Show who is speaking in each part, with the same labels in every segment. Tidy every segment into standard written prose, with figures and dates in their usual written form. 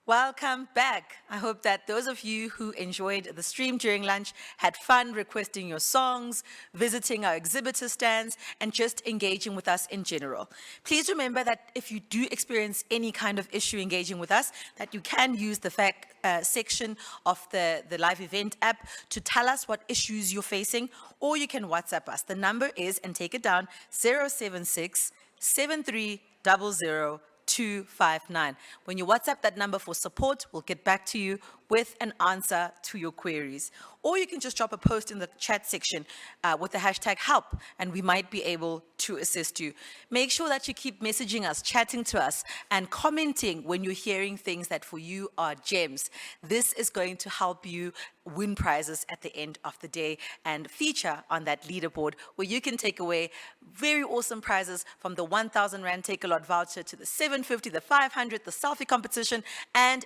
Speaker 1: Welcome back. I hope that those of you who enjoyed the stream during lunch had fun requesting your songs, visiting our exhibitor stands, and just engaging with us in general. Please remember that if you do experience any kind of issue engaging with us, that you can use the section of the live event app to tell us what issues you're facing, or you can WhatsApp us. The number is, and take it down, 076 7300 259. When you WhatsApp that number for support, we'll get back to you with an answer to your queries. Or you can just drop a post in the chat section with the hashtag help, and we might be able to assist you. Make sure that you keep messaging us, chatting to us, and commenting when you're hearing things that for you are gems. This is going to help you win prizes at the end of the day and feature on that leaderboard where you can take away very awesome prizes, from the 1,000 Rand Take-A-Lot voucher to the 750, the 500, the selfie competition, and.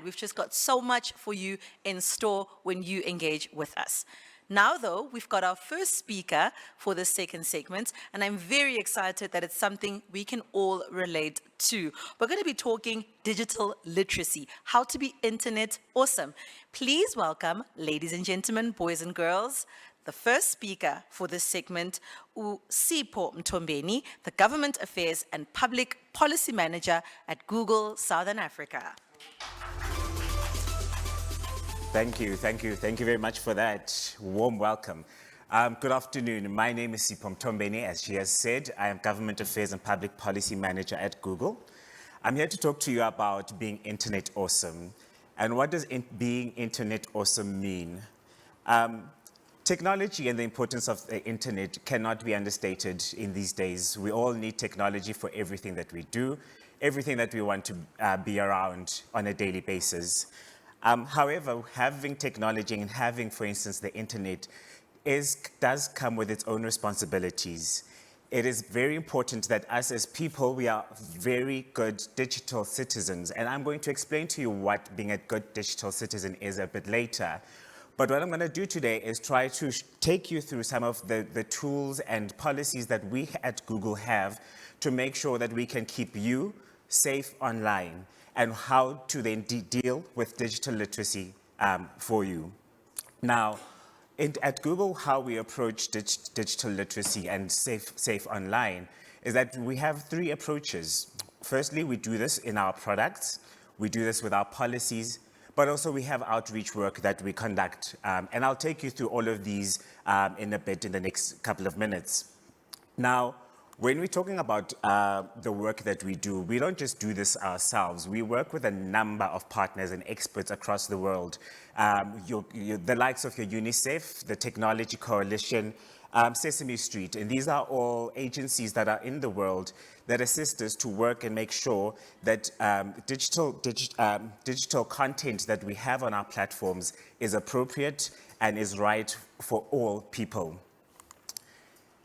Speaker 1: We've just got so much for you in store when you engage with us. Now, though, we've got our first speaker for the second segment, and I'm very excited that it's something we can all relate to. We're going to be talking digital literacy, how to be internet awesome. Please welcome, ladies and gentlemen, boys and girls, the first speaker for this segment, Sipho Mtombeni, the Government Affairs and Public Policy Manager at Google Southern Africa.
Speaker 2: Thank you very much for that warm welcome. Good afternoon. My name is Sipho Mtombeni. As she has said, I am Government Affairs and Public Policy Manager at Google. I'm here to talk to you about being internet awesome. And what does being internet awesome mean? Technology and the importance of the internet cannot be understated in these days. We all need technology for everything that we do, everything that we want to be around on a daily basis. However, having technology and having, for instance, the internet does come with its own responsibilities. It is very important that us as people, we are very good digital citizens. And I'm going to explain to you what being a good digital citizen is a bit later. But what I'm going to do today is try to take you through some of the tools and policies that we at Google have to make sure that we can keep you safe online, and how to then deal with digital literacy for you. Now, at Google, how we approach digital literacy and safe online is that we have three approaches. Firstly, we do this in our products, we do this with our policies, but also we have outreach work that we conduct. And I'll take you through all of these in a bit in the next couple of minutes. Now, when we're talking about the work that we do, we don't just do this ourselves. We work with a number of partners and experts across the world. The likes of your UNICEF, the Technology Coalition, Sesame Street, and these are all agencies that are in the world that assist us to work and make sure that digital content that we have on our platforms is appropriate and is right for all people.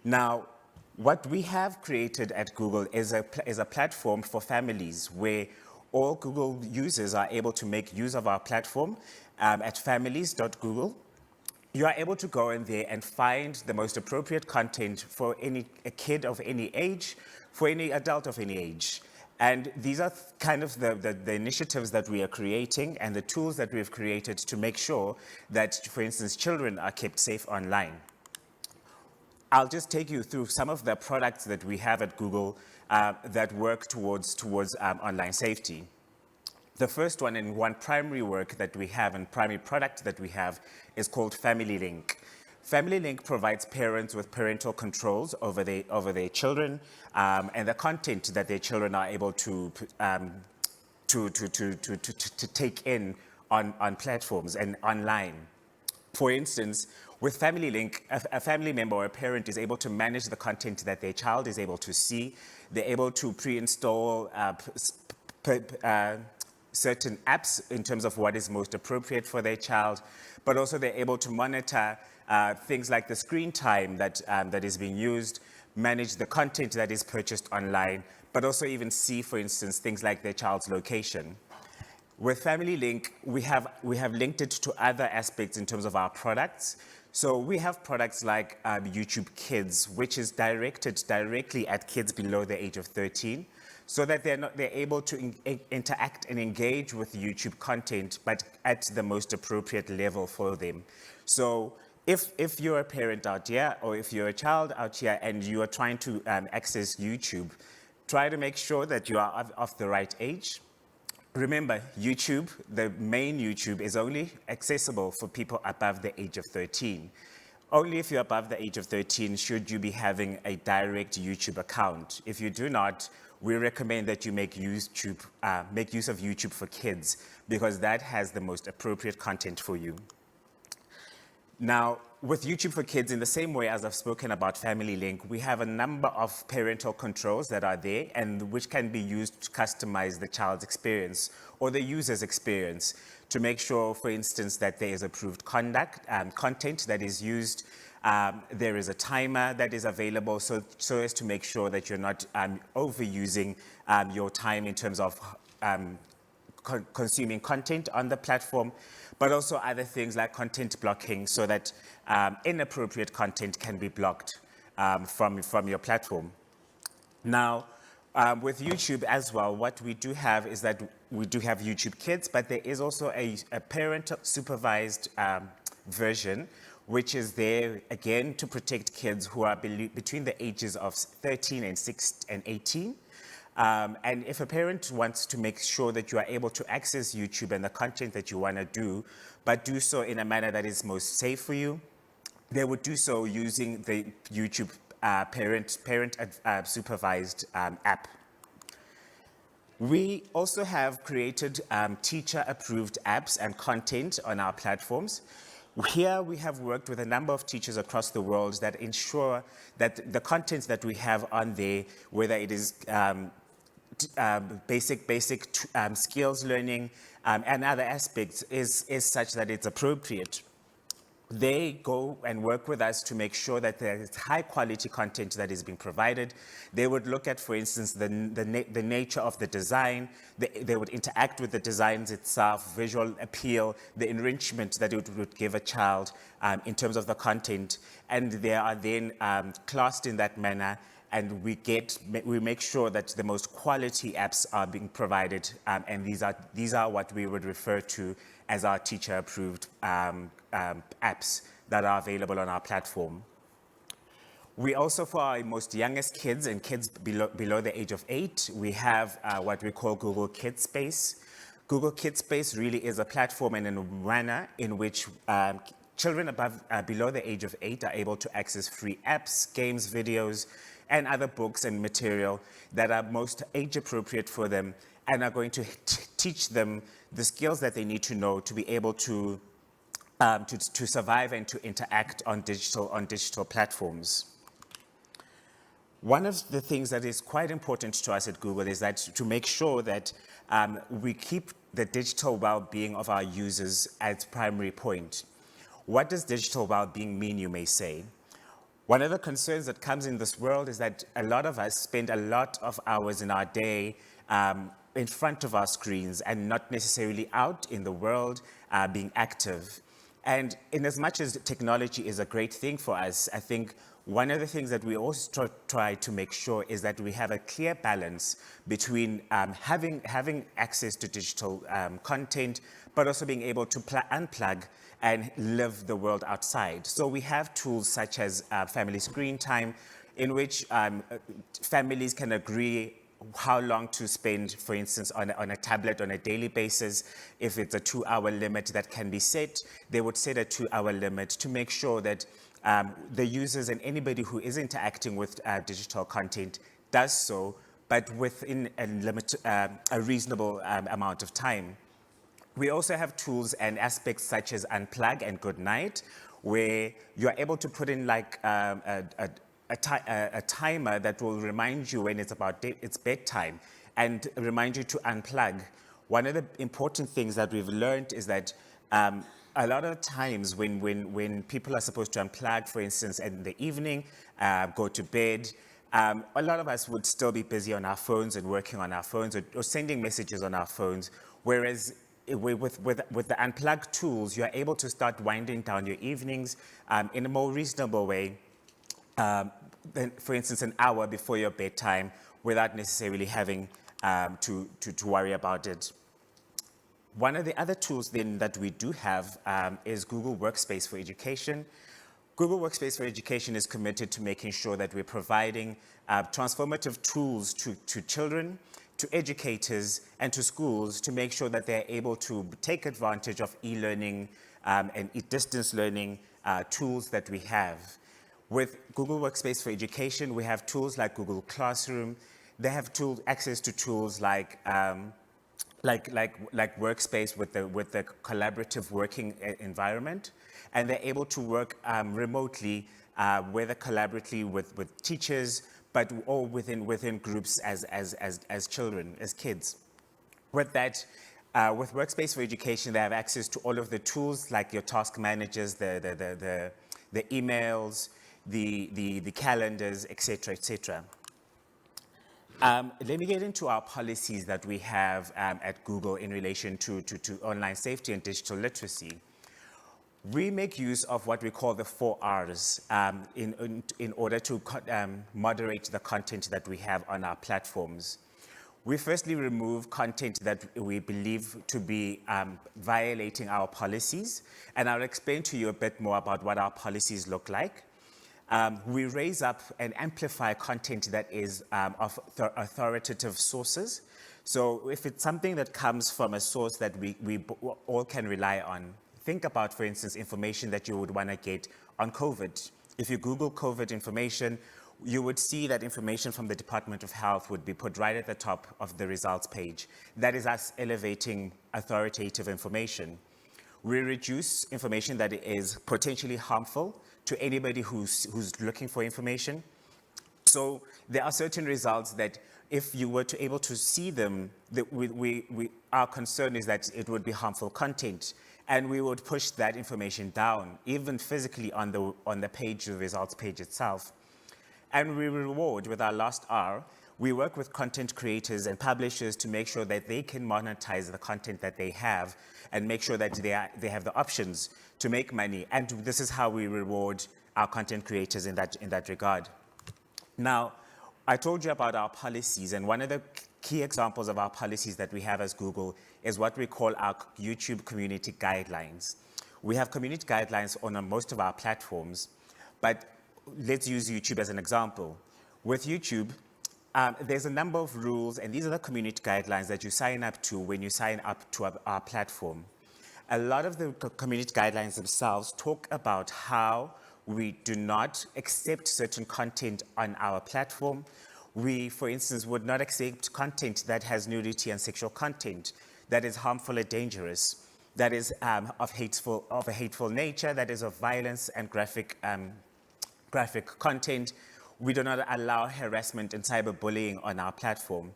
Speaker 2: Now, what we have created at Google is a platform for families where all Google users are able to make use of our platform at families.google. You are able to go in there and find the most appropriate content for a kid of any age, for any adult of any age. And these are kind of the initiatives that we are creating and the tools that we've created to make sure that, for instance, children are kept safe online. I'll just take you through some of the products that we have at Google that work towards online safety. The first one and one primary work that we have and primary product that we have is called Family Link. Family Link provides parents with parental controls over their children and the content that their children are able to take in on platforms and online. For instance, with Family Link, a family member or a parent is able to manage the content that their child is able to see. They're able to pre-install certain apps in terms of what is most appropriate for their child, but also they're able to monitor things like the screen time that is being used, manage the content that is purchased online, but also even see, for instance, things like their child's location. With Family Link, we have linked it to other aspects in terms of our products. So we have products like YouTube Kids, which is directed directly at kids below the age of 13, so that they're able to interact and engage with YouTube content, but at the most appropriate level for them. So if you're a parent out here, or if you're a child out here and you are trying to access YouTube, try to make sure that you are of the right age. Remember, YouTube, the main YouTube, is only accessible for people above the age of 13. Only if you're above the age of 13 should you be having a direct YouTube account. If you do not, we recommend that you make use of YouTube for Kids, because that has the most appropriate content for you. Now, with YouTube for Kids, in the same way as I've spoken about Family Link, we have a number of parental controls that are there and which can be used to customize the child's experience or the user's experience to make sure, for instance, that there is approved content that is used. There is a timer that is available so as to make sure that you're not overusing your time in terms of consuming content on the platform, but also other things like content blocking so that inappropriate content can be blocked from your platform. Now, with YouTube as well, what we do have is that we do have YouTube Kids, but there is also a parent-supervised version, which is there, again, to protect kids who are between the ages of 13 and 18. And if a parent wants to make sure that you are able to access YouTube and the content that you want to do, but do so in a manner that is most safe for you, they would do so using the YouTube parent-supervised app. We also have created teacher-approved apps and content on our platforms. Here we have worked with a number of teachers across the world that ensure that the content that we have on there, whether it is basic skills learning and other aspects, is such that it's appropriate. They go and work with us to make sure that there is high quality content that is being provided. They would look at, for instance, the nature of the design. They would interact with the designs itself, visual appeal, the enrichment that it would give a child in terms of the content. And they are then classed in that manner, and we make sure that the most quality apps are being provided, and these are what we would refer to as our teacher-approved apps that are available on our platform. We also, for our most youngest kids and kids below the age of 8, we have what we call Google Kidspace. Google Kidspace really is a platform and a manner in which children below the age of 8 are able to access free apps, games, videos, and other books and material that are most age appropriate for them and are going to teach them the skills that they need to know to be able to survive and to interact on digital platforms. One of the things that is quite important to us at Google is that to make sure that we keep the digital well-being of our users as primary point. What does digital well-being mean, you may say? One of the concerns that comes in this world is that a lot of us spend a lot of hours in our day in front of our screens and not necessarily out in the world being active. And in as much as technology is a great thing for us, I think one of the things that we also try to make sure is that we have a clear balance between having access to digital content, but also being able to unplug and live the world outside. So we have tools such as family screen time, in which families can agree how long to spend, for instance, on a tablet on a daily basis. If it's a 2-hour limit that can be set, they would set a 2-hour limit to make sure that the users and anybody who is interacting with digital content does so, but within a reasonable amount of time. We also have tools and aspects such as Unplug and Good Night, where you're able to put in like a timer that will remind you when it's bedtime and remind you to unplug. One of the important things that we've learned is that a lot of times when people are supposed to unplug, for instance, in the evening, go to bed, a lot of us would still be busy on our phones and working on our phones or sending messages on our phones, whereas with the unplugged tools, you're able to start winding down your evenings in a more reasonable way, than, for instance, an hour before your bedtime without necessarily having to worry about it. One of the other tools then that we do have is Google Workspace for Education. Google Workspace for Education is committed to making sure that we're providing transformative tools to children, to educators, and to schools to make sure that they're able to take advantage of e-learning and distance learning tools that we have. With Google Workspace for Education, we have tools like Google Classroom. They have access to tools like Workspace with the collaborative working environment, and they're able to work remotely, whether collaboratively with teachers, but all within groups as children, as kids. With that, with Workspace for Education, they have access to all of the tools like your task managers, the emails, the calendars, etc., etc. Let me get into our policies that we have at Google in relation to online safety and digital literacy. We make use of what we call the 4 Rs in order to moderate the content that we have on our platforms. We firstly remove content that we believe to be violating our policies, and I'll explain to you a bit more about what our policies look like. We raise up and amplify content that is of authoritative sources. So if it's something that comes from a source that we all can rely on, think about, for instance, information that you would want to get on COVID. If you Google COVID information, you would see that information from the Department of Health would be put right at the top of the results page. That is us elevating authoritative information. We reduce information that is potentially harmful to anybody who's looking for information. So there are certain results that if you were to able to see them, our concern is that it would be harmful content, and we would push that information down, even physically on the page, the results page itself. And we reward with our last R. We work with content creators and publishers to make sure that they can monetize the content that they have and make sure that they have the options to make money. And this is how we reward our content creators in that regard. Now, I told you about our policies, and one of the key examples of our policies that we have as Google is what we call our YouTube community guidelines. We have community guidelines on most of our platforms, but let's use YouTube as an example. With YouTube, there's a number of rules, and these are the community guidelines that you sign up to when you sign up to our platform. A lot of the community guidelines themselves talk about how we do not accept certain content on our platform. We, for instance, would not accept content that has nudity and sexual content, that is harmful or dangerous, that is of a hateful nature, that is of violence and graphic content. We do not allow harassment and cyberbullying on our platform.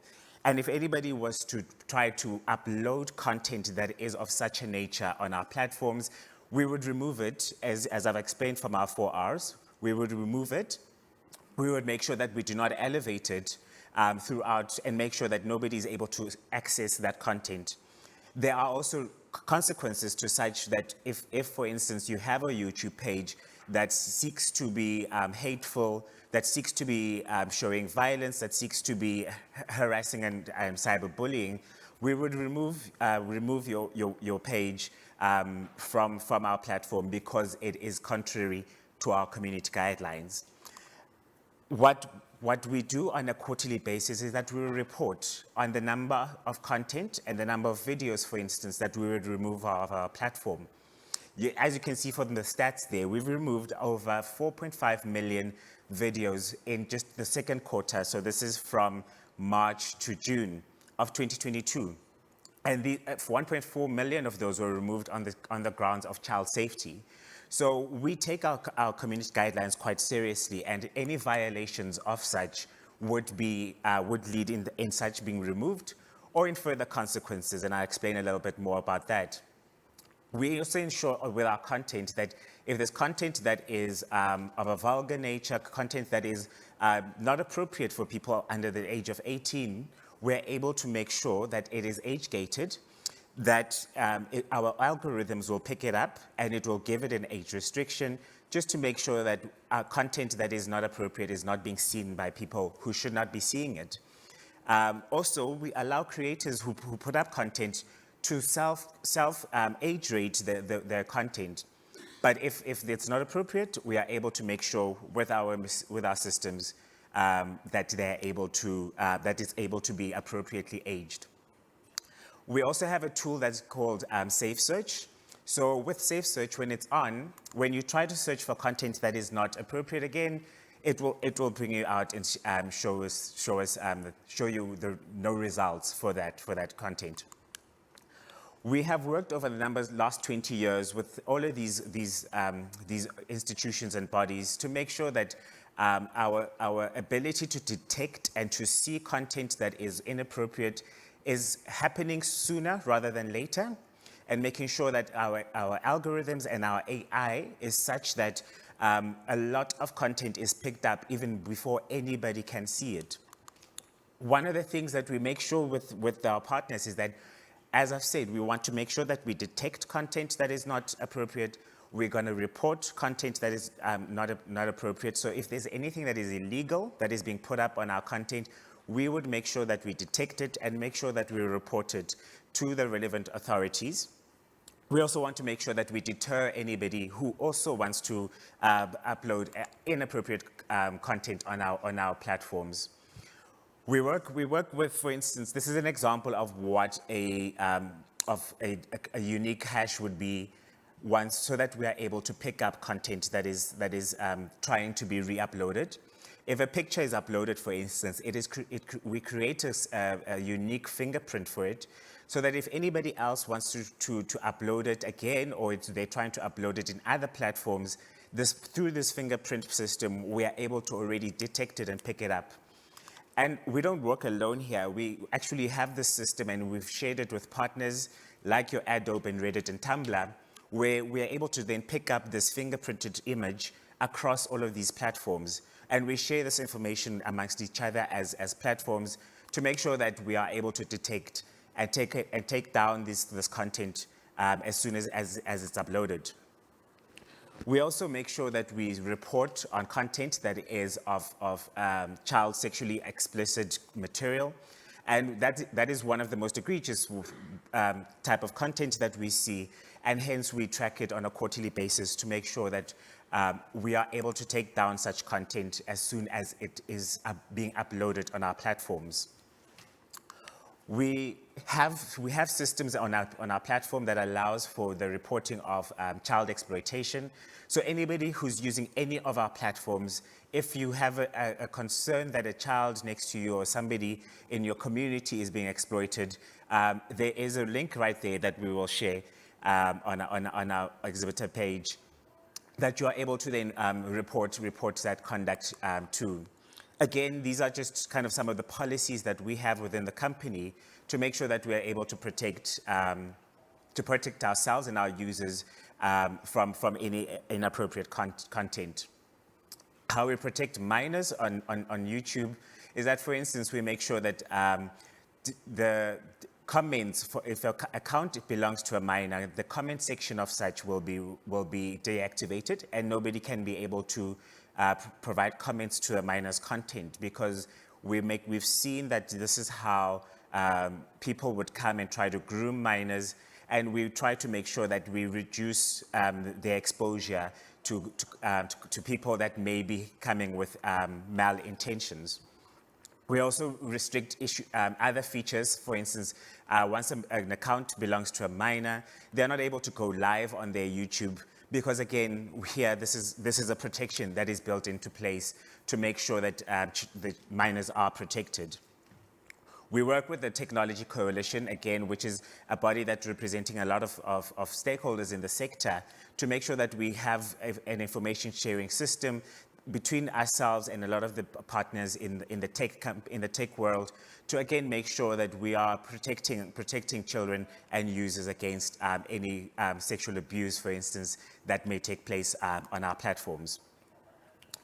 Speaker 2: And if anybody was to try to upload content that is of such a nature on our platforms, we would remove it, as I've explained from our 4 Rs. We would remove it. We would make sure that we do not elevate it throughout and make sure that nobody is able to access that content. There are also consequences to such that if, for instance, you have a YouTube page that seeks to be hateful, that seeks to be showing violence, that seeks to be harassing and cyberbullying, we would remove your page from our platform because it is contrary to our community guidelines. What we do on a quarterly basis is that we will report on the number of content and the number of videos, for instance, that we would remove off our platform. As you can see from the stats there, we've removed over 4.5 million videos in just the second quarter. So this is from March to June of 2022. And 1.4 million of those were removed on the grounds of child safety. So we take our community guidelines quite seriously, and any violations of such would lead in such being removed or in further consequences, and I'll explain a little bit more about that. We also ensure with our content that if there's content that is of a vulgar nature, content that is not appropriate for people under the age of 18, we're able to make sure that it is age-gated. that our algorithms will pick it up and it will give it an age restriction just to make sure that content that is not appropriate is not being seen by people who should not be seeing it. Also, we allow creators who put up content to age rate their content. But if it's not appropriate, we are able to make sure with our systems that it's able to be appropriately aged. We also have a tool that's called Safe Search. So with Safe Search, when it's on, when you try to search for content that is not appropriate again, it will bring you out and show you the no results for that content. We have worked over the last 20 years with all of these institutions and bodies to make sure that our ability to detect and to see content that is inappropriate is happening sooner rather than later, and making sure that our algorithms and our AI is such that a lot of content is picked up even before anybody can see it. One of the things that we make sure with our partners is that, as I've said, we want to make sure that we detect content that is not appropriate. We're going to report content that is not appropriate. So if there's anything that is illegal that is being put up on our content, we would make sure that we detect it and make sure that we report it to the relevant authorities. We also want to make sure that we deter anybody who also wants to upload inappropriate content on our platforms. We work with, for instance, this is an example of what a unique hash would be once, so that we are able to pick up content that is trying to be re-uploaded. If a picture is uploaded, for instance, we create a unique fingerprint for it, so that if anybody else wants to upload it again, or they're trying to upload it in other platforms, through this fingerprint system, we are able to already detect it and pick it up. And we don't work alone here. We actually have this system, and we've shared it with partners like your Adobe and Reddit and Tumblr, where we are able to then pick up this fingerprinted image across all of these platforms. And we share this information amongst each other as platforms to make sure that we are able to detect and take down this content as soon as it's uploaded. We also make sure that we report on content that is of child sexually explicit material. And that is one of the most egregious type of content that we see. And hence we track it on a quarterly basis to make sure that we are able to take down such content as soon as it is being uploaded on our platforms. We have systems on our platform that allows for the reporting of child exploitation. So anybody who's using any of our platforms, if you have a concern that a child next to you or somebody in your community is being exploited, there is a link right there that we will share on our exhibitor page that you are able to then report that conduct to. Again, these are just kind of some of the policies that we have within the company to make sure that we are able to protect ourselves and our users from any inappropriate content. How we protect minors on YouTube is that, for instance, we make sure that the comments, if an account belongs to a minor, the comment section of such will be deactivated, and nobody can be able to provide comments to a minor's content, because we've seen that this is how people would come and try to groom minors, and we try to make sure that we reduce their exposure to people that may be coming with malintentions. We also restrict other features. For instance, once an account belongs to a minor, they're not able to go live on their YouTube, because again, here this is a protection that is built into place to make sure that the minors are protected. We work with the Technology Coalition, again, which is a body that's representing a lot of stakeholders in the sector, to make sure that we have an information sharing system between ourselves and a lot of the partners in the tech world, to again make sure that we are protecting children and users against any sexual abuse, for instance, that may take place on our platforms.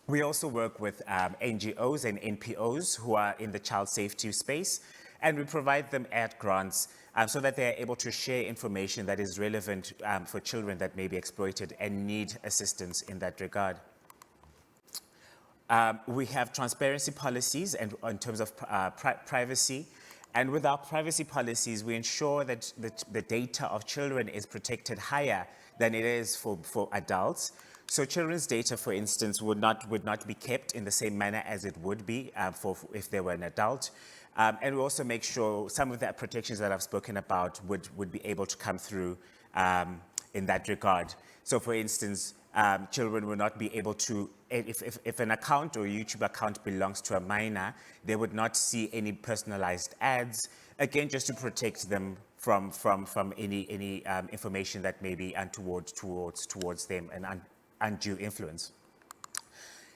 Speaker 2: We also work with NGOs and NPOs who are in the child safety space, and we provide them ad grants so that they are able to share information that is relevant for children that may be exploited and need assistance in that regard. We have transparency policies and in terms of privacy. And with our privacy policies, we ensure that the data of children is protected higher than it is for adults. So children's data, for instance, would not be kept in the same manner as it would be if they were an adult. And we also make sure some of the protections that I've spoken about would be able to come through in that regard. So for instance, children will not be able to, if an account or a YouTube account belongs to a minor, they would not see any personalized ads, again, just to protect them from any information that may be untoward towards them and undue influence.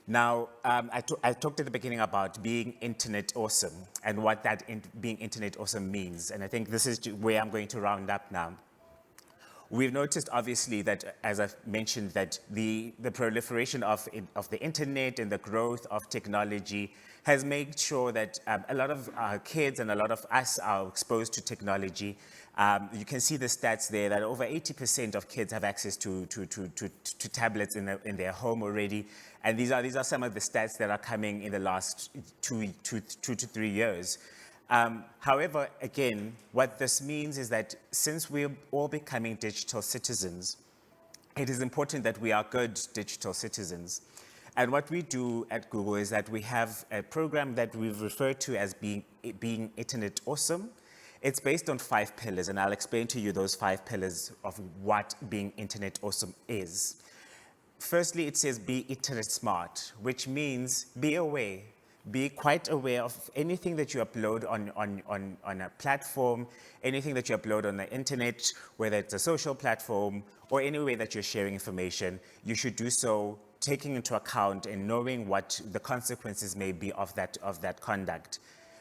Speaker 2: Now, I talked at the beginning about being internet awesome and what that being internet awesome means. And I think this is where I'm going to round up now. We've noticed, obviously, that, as I've mentioned, that the proliferation of the internet and the growth of technology has made sure that a lot of our kids and a lot of us are exposed to technology. You can see the stats there that over 80% of kids have access to tablets in their home already. And these are some of the stats that are coming in the last two to 3 years. However, again, what this means is that since we're all becoming digital citizens, it is important that we are good digital citizens. And what we do at Google is that we have a program that we've referred to as being Internet Awesome. It's based on 5 pillars, and I'll explain to you those 5 pillars of what being Internet Awesome is. Firstly, it says be Internet Smart, which means be aware. Be quite aware of anything that you upload on a platform, anything that you upload on the internet, whether it's a social platform or any way that you're sharing information. You should do so taking into account and knowing what the consequences may be of that conduct.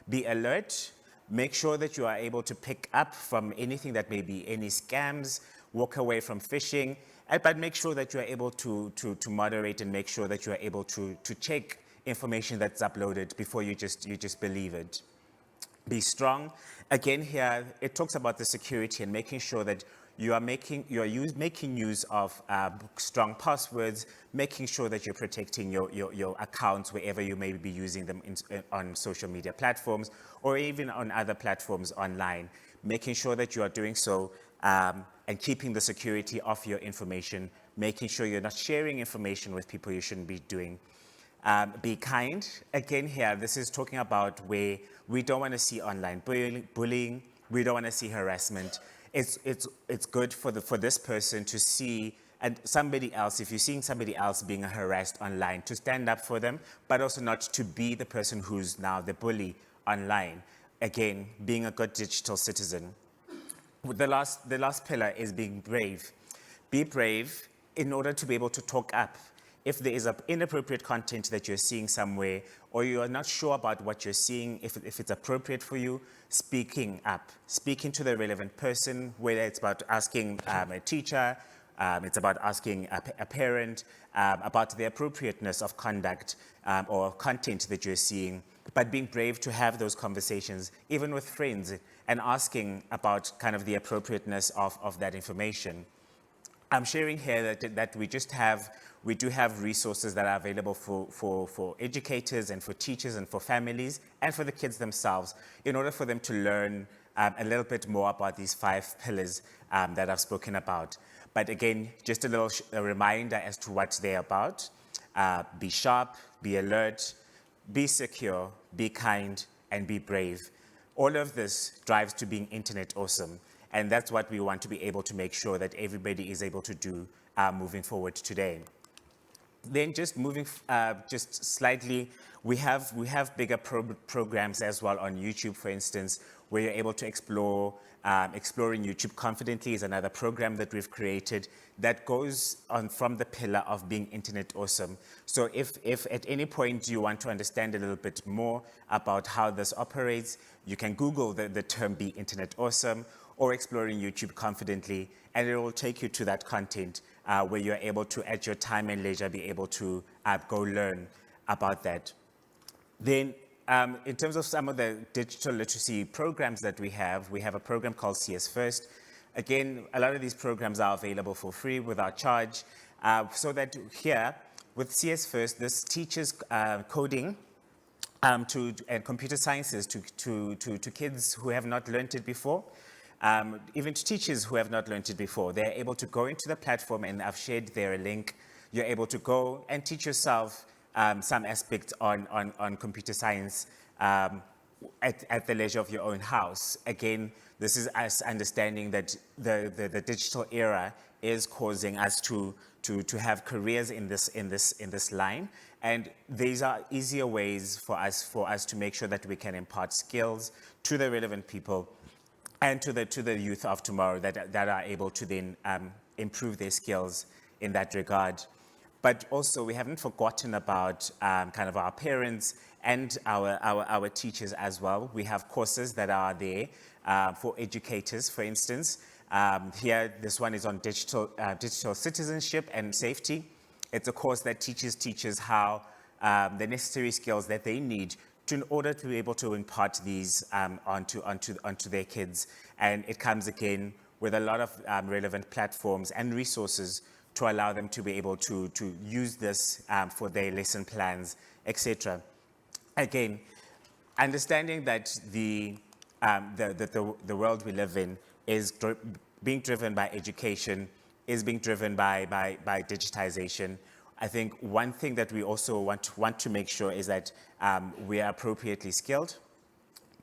Speaker 2: Be alert. Make sure that you are able to pick up from anything that may be any scams, walk away from phishing, but make sure that you are able to moderate and make sure that you are able to check information that's uploaded before you just believe it. Be strong. Again, here it talks about the security and making sure that you are making use of strong passwords, making sure that you're protecting your accounts wherever you may be using them on social media platforms or even on other platforms online. Making sure that you are doing so and keeping the security of your information, making sure you're not sharing information with people you shouldn't be doing. Be kind. Again, here, this is talking about where we don't want to see online bullying. We don't want to see harassment. It's good for this person to see and somebody else, if you're seeing somebody else being harassed online, to stand up for them, but also not to be the person who's now the bully online. Again, being a good digital citizen. The last pillar is being brave. Be brave in order to be able to talk up. If there is inappropriate content that you're seeing somewhere, or you are not sure about what you're seeing, if it's appropriate for you, speaking up. Speaking to the relevant person, whether it's about asking a teacher, it's about asking a parent about the appropriateness of conduct or content that you're seeing, but being brave to have those conversations, even with friends, and asking about kind of the appropriateness of that information. I'm sharing here that we do have resources that are available for educators and for teachers and for families and for the kids themselves in order for them to learn a little bit more about these 5 pillars that I've spoken about. But again, just a reminder as to what they're about. Be sharp, be alert, be secure, be kind, and be brave. All of this drives to being internet awesome. And that's what we want to be able to make sure that everybody is able to do moving forward today. Then just moving just slightly, we have bigger programs as well on YouTube, for instance, where you're able to explore. Exploring YouTube Confidently is another program that we've created that goes on from the pillar of being internet awesome. So if at any point you want to understand a little bit more about how this operates, you can Google the term be internet awesome or exploring YouTube Confidently, and it will take you to that content where you're able to, at your time and leisure, be able to go learn about that. Then in terms of some of the digital literacy programs that we have a program called CS First. Again, a lot of these programs are available for free without charge, so that here with CS First, this teaches coding and computer sciences to kids who have not learned it before, even to teachers who have not learned it before. They're able to go into the platform, and I've shared there a link. You're able to go and teach yourself some aspect on computer science at the leisure of your own house. Again, this is us understanding that the digital era is causing us to have careers in this line, and these are easier ways for us to make sure that we can impart skills to the relevant people and to the youth of tomorrow that are able to then improve their skills in that regard. But also, we haven't forgotten about kind of our parents and our teachers as well. We have courses that are there for educators, for instance. Here, this one is on digital citizenship and safety. It's a course that teaches teachers how the necessary skills that they need in order to be able to impart these onto their kids. And it comes again with a lot of relevant platforms and resources to allow them to be able to use this for their lesson plans, etc. Again, understanding that the world we live in is being driven by education, is being driven by digitization. I think one thing that we also want to make sure is that we are appropriately skilled.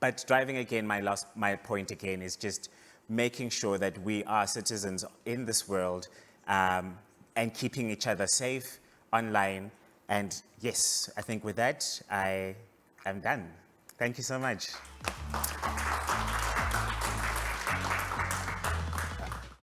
Speaker 2: But driving again, my point again is just making sure that we are citizens in this world and keeping each other safe online. And yes, I think with that, I am done. Thank you so much.